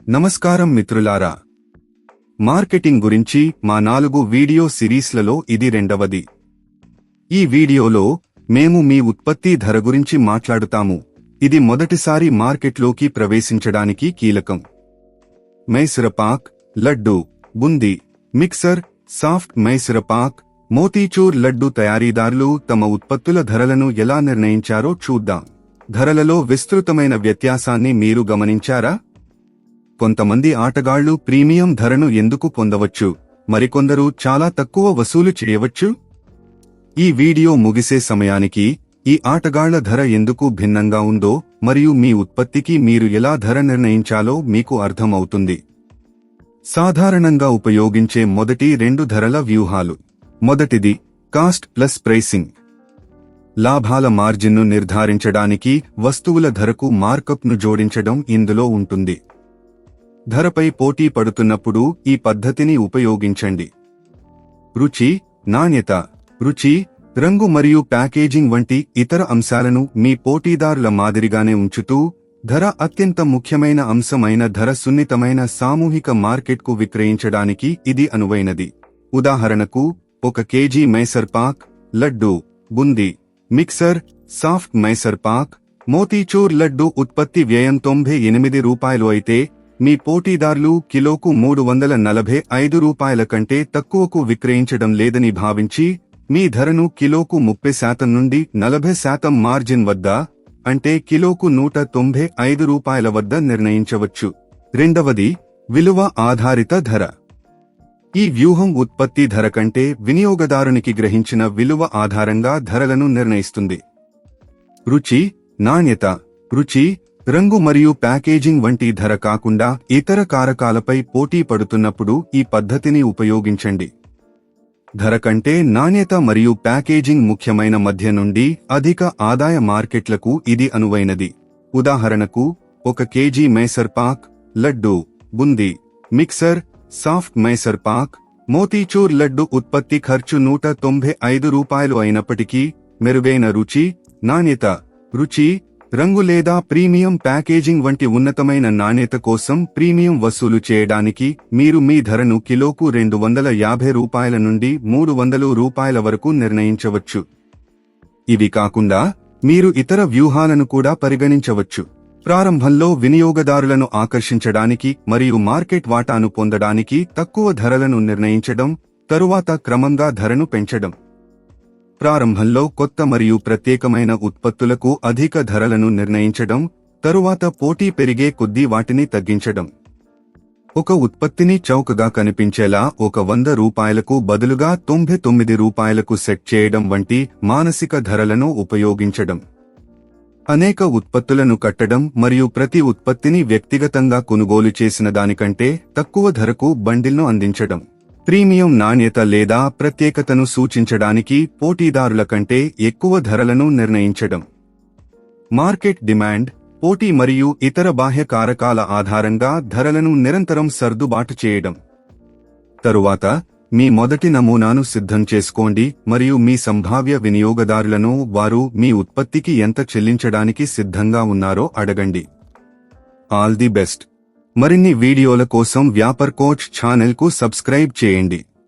నమస్కారం మిత్రులారా, మార్కెటింగ్ గురించి మా 4 వీడియో సిరీస్లలో ఇది రెండవది. ఈ వీడియోలో మేము మీ ఉత్పత్తి ధర గురించి మాట్లాడుతాము. ఇది మొదటిసారి మార్కెట్లోకి ప్రవేశించడానికి కీలకం. మైసూరపాక్, లడ్డు, బూందీ, మిక్సర్, సాఫ్ట్ మైసూరపాక్, మోతీచూర్ లడ్డు తయారీదారులు తమ ఉత్పత్తుల ధరలను ఎలా నిర్ణయించారో చూద్దాం. ధరలలో విస్తృతమైన వ్యత్యాసాన్ని మీరు గమనించారా? కొంతమంది ఆటగాళ్లు ప్రీమియం ధరను ఎందుకు పొందవచ్చు, మరికొందరు చాలా తక్కువ వసూలు చేయవచ్చు? ఈ వీడియో ముగిసే సమయానికి ఈ ఆటగాళ్ల ధర ఎందుకు భిన్నంగా ఉందో మరియు మీ ఉత్పత్తికి మీరు ఎలా ధర నిర్ణయించాలో మీకు అర్థమవుతుంది. సాధారణంగా ఉపయోగించే మొదటి 2 ధరల వ్యూహాలు. మొదటిది కాస్ట్ ప్లస్ ప్రైసింగ్. లాభాల మార్జిన్ను నిర్ధారించడానికి వస్తువుల ధరకు మార్కప్ను జోడించడం ఇందులో ఉంటుంది. ధరపై పోటీ పడుతున్నప్పుడు ఈ పద్ధతిని ఉపయోగించండి. రుచి, నాణ్యత. రుచి, రంగు మరియు ప్యాకేజింగ్ వంటి ఇతర అంశాలను మీ పోటీదారుల మాదిరిగానే ఉంచుతూ, ధర అత్యంత ముఖ్యమైన అంశమైన ధర సున్నితమైన సామూహిక మార్కెట్కు విక్రయించడానికి ఇది అనువైనది. ఉదాహరణకు, 1 KG Mysore pak, laddu, boondi, mixer, soft Mysore pak, motichoor laddu ఉత్పత్తి వ్యయం ₹98 అయితే మీ పోటీదారులు కిలోకు ₹345 కంటే తక్కువకు విక్రయించడం లేదని భావించి మీ ధరను కిలోకు 30% నుండి 40% మార్జిన్ వద్ద, అంటే కిలోకు ₹195 వద్ద నిర్ణయించవచ్చు. రెండవది విలువ ఆధారిత ధర. ఈ వ్యూహం ఉత్పత్తి ధర కంటే వినియోగదారునికి గ్రహించిన విలువ ఆధారంగా ధరలను నిర్ణయిస్తుంది. రుచి, నాణ్యత. రుచి, రంగు మరియు ప్యాకేజింగ్ వంటి ధర కాకుండా ఇతర కారకాలపై పోటీ పడుతున్నప్పుడు ఈ పద్ధతిని ఉపయోగించండి. ధర కంటే నాణ్యత మరియు ప్యాకేజింగ్ ముఖ్యమైన మధ్య నుండి అధిక ఆదాయ మార్కెట్లకు ఇది అనువైనది. ఉదాహరణకు, 1 KG Mysore pak, laddu, boondi, mixer, soft Mysore pak, motichoor laddu ఉత్పత్తి ఖర్చు ₹195 అయినప్పటికీ మెరుగైన రుచి, నాణ్యత, రుచి, రంగు లేదా ప్రీమియం ప్యాకేజింగ్ వంటి ఉన్నతమైన నాణ్యత కోసం ప్రీమియం వసూలు చేయడానికి మీరు మీ ధరను కిలోకు ₹250 నుండి ₹300 వరకు నిర్ణయించవచ్చు. ఇవి కాకుండా మీరు ఇతర వ్యూహాలను కూడా పరిగణించవచ్చు. ప్రారంభంలో వినియోగదారులను ఆకర్షించడానికి మరియు మార్కెట్ వాటాను పొందడానికి తక్కువ ధరలను నిర్ణయించడం, తరువాత క్రమంగా ధరను పెంచడం. ప్రారంభంలో కొత్త మరియు ప్రత్యేకమైన ఉత్పత్తులకు అధిక ధరలను నిర్ణయించడం, తరువాత పోటీ పెరిగే కొద్దీ వాటిని తగ్గించడం. ఒక ఉత్పత్తిని చౌకగా కనిపించేలా ₹100 బదులుగా ₹99 సెట్ చేయడం వంటి మానసిక ధరలను ఉపయోగించడం. అనేక ఉత్పత్తులను కట్టడం మరియు ప్రతి ఉత్పత్తిని వ్యక్తిగతంగా కొనుగోలు చేసిన దానికంటే తక్కువ ధరకు బండిల్ను అందించడం. ప్రీమియం నాణ్యత లేదా ప్రత్యేకతను సూచించడానికి పోటీదారుల కంటే ఎక్కువ ధరలను నిర్ణయించడం. మార్కెట్ డిమాండ్, పోటీ మరియు ఇతర బాహ్య కారకాల ఆధారంగా ధరలను నిరంతరం సర్దుబాటు చేయడం. తరువాత మీ మొదటి నమూనాను సిద్ధం చేసుకోండి మరియు మీ సంభావ్య వినియోగదారులను వారు మీ ఉత్పత్తికి ఎంత చెల్లించడానికి సిద్ధంగా ఉన్నారో అడగండి. All the best. మరిన్ని వీడియోల కోసం వ్యాపార్ కోచ్ ఛానల్కు సబ్స్క్రైబ్ చేయండి.